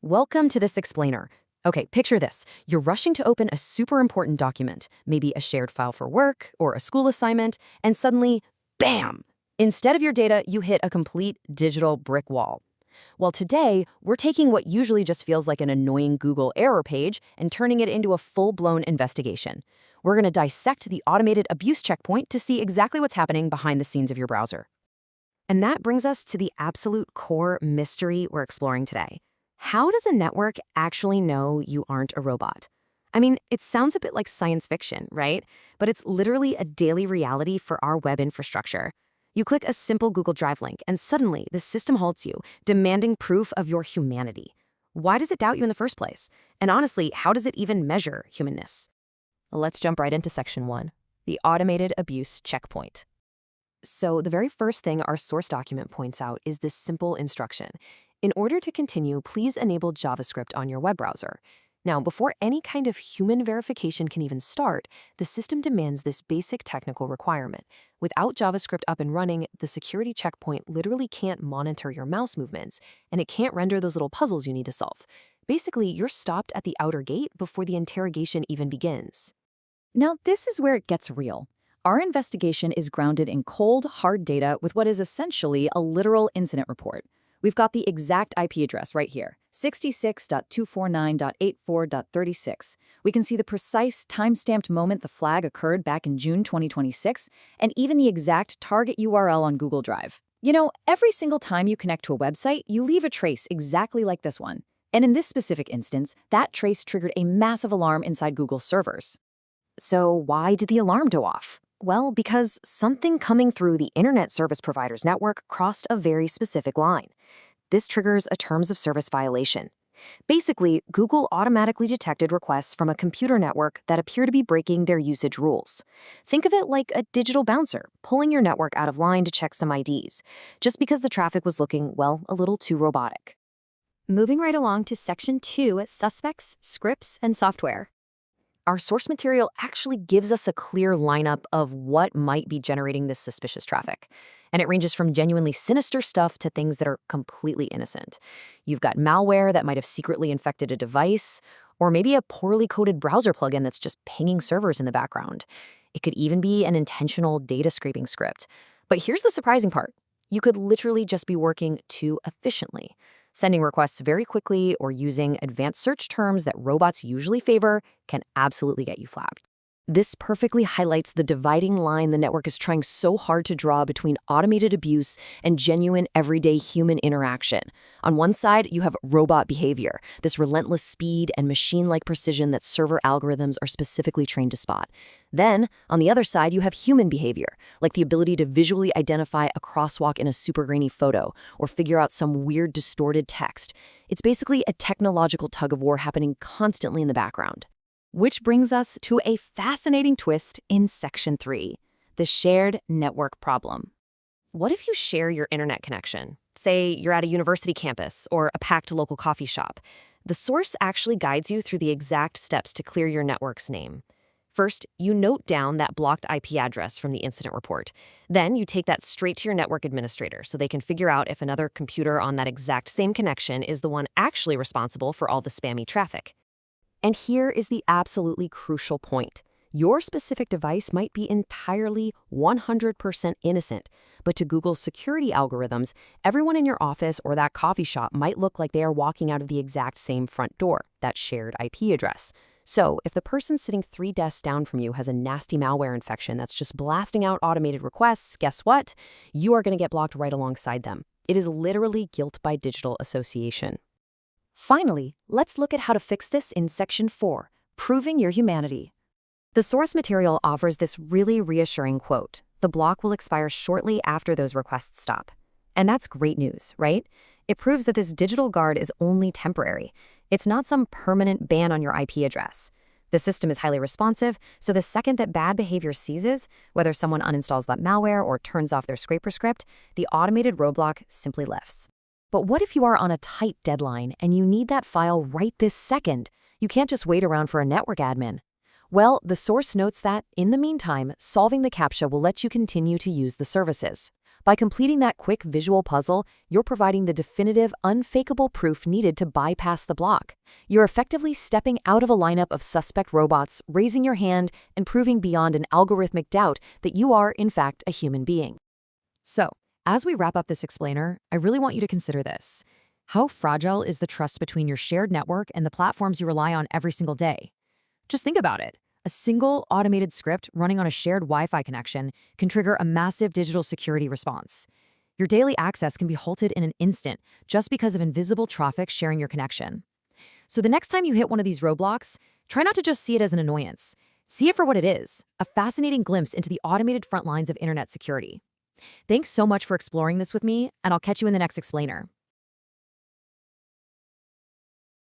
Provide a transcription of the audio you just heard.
Welcome to this explainer. Okay, picture this. You're rushing to open a super important document, maybe a shared file for work or a school assignment, and suddenly, bam! Instead of your data, you hit a complete digital brick wall. Well, today, we're taking what usually just feels like an annoying Google error page and turning it into a full-blown investigation. We're going to dissect the automated abuse checkpoint to see exactly what's happening behind the scenes of your browser. And that brings us to the absolute core mystery we're exploring today. How does a network actually know you aren't a robot? I mean, it sounds a bit like science fiction, right? But it's literally a daily reality for our web infrastructure. You click a simple Google Drive link, and suddenly the system halts you, demanding proof of your humanity. Why does it doubt you in the first place? And honestly, how does it even measure humanness? Let's jump right into Section 1, the automated abuse checkpoint. So the very first thing our source document points out is this simple instruction. In order to continue, please enable JavaScript on your web browser. Now, before any kind of human verification can even start, the system demands this basic technical requirement. Without JavaScript up and running, the security checkpoint literally can't monitor your mouse movements, and it can't render those little puzzles you need to solve. Basically, you're stopped at the outer gate before the interrogation even begins. Now, this is where it gets real. Our investigation is grounded in cold, hard data with what is essentially a literal incident report. We've got the exact IP address right here, 66.249.84.36. We can see the precise time-stamped moment the flag occurred back in June 2026, and even the exact target URL on Google Drive. You know, every single time you connect to a website, you leave a trace exactly like this one. And in this specific instance, that trace triggered a massive alarm inside Google's servers. So why did the alarm go off? Well, because something coming through the internet service provider's network crossed a very specific line. This triggers a terms of service violation. Basically, Google automatically detected requests from a computer network that appear to be breaking their usage rules. Think of it like a digital bouncer, pulling your network out of line to check some IDs, just because the traffic was looking, well, a little too robotic. Moving right along to Section 2, suspects, scripts, and software. Our source material actually gives us a clear lineup of what might be generating this suspicious traffic. And it ranges from genuinely sinister stuff to things that are completely innocent. You've got malware that might have secretly infected a device, or maybe a poorly coded browser plugin that's just pinging servers in the background. It could even be an intentional data scraping script. But here's the surprising part. You could literally just be working too efficiently. Sending requests very quickly or using advanced search terms that robots usually favor can absolutely get you flagged. This perfectly highlights the dividing line the network is trying so hard to draw between automated abuse and genuine everyday human interaction. On one side, you have robot behavior, this relentless speed and machine-like precision that server algorithms are specifically trained to spot. Then, on the other side, you have human behavior, like the ability to visually identify a crosswalk in a super grainy photo or figure out some weird distorted text. It's basically a technological tug-of-war happening constantly in the background. Which brings us to a fascinating twist in Section 3, the shared network problem. What if you share your internet connection? Say you're at a university campus or a packed local coffee shop. The source actually guides you through the exact steps to clear your network's name. First, you note down that blocked IP address from the incident report. Then you take that straight to your network administrator so they can figure out if another computer on that exact same connection is the one actually responsible for all the spammy traffic. And here is the absolutely crucial point. Your specific device might be entirely 100% innocent, but to Google's security algorithms, everyone in your office or that coffee shop might look like they are walking out of the exact same front door, that shared IP address. So if the person sitting 3 desks down from you has a nasty malware infection that's just blasting out automated requests, guess what? You are going to get blocked right alongside them. It is literally guilt by digital association. Finally, let's look at how to fix this in Section 4, Proving Your Humanity. The source material offers this really reassuring quote. The block will expire shortly after those requests stop. And that's great news, right? It proves that this digital guard is only temporary. It's not some permanent ban on your IP address. The system is highly responsive, so the second that bad behavior ceases, whether someone uninstalls that malware or turns off their scraper script, the automated roadblock simply lifts. But what if you are on a tight deadline and you need that file right this second? You can't just wait around for a network admin. Well, the source notes that, in the meantime, solving the CAPTCHA will let you continue to use the services. By completing that quick visual puzzle, you're providing the definitive, unfakeable proof needed to bypass the block. You're effectively stepping out of a lineup of suspect robots, raising your hand, and proving beyond an algorithmic doubt that you are, in fact, a human being. So, as we wrap up this explainer, I really want you to consider this. How fragile is the trust between your shared network and the platforms you rely on every single day? Just think about it. A single automated script running on a shared Wi-Fi connection can trigger a massive digital security response. Your daily access can be halted in an instant just because of invisible traffic sharing your connection. So the next time you hit one of these roadblocks, try not to just see it as an annoyance. See it for what it is, a fascinating glimpse into the automated front lines of internet security. Thanks so much for exploring this with me, and I'll catch you in the next explainer.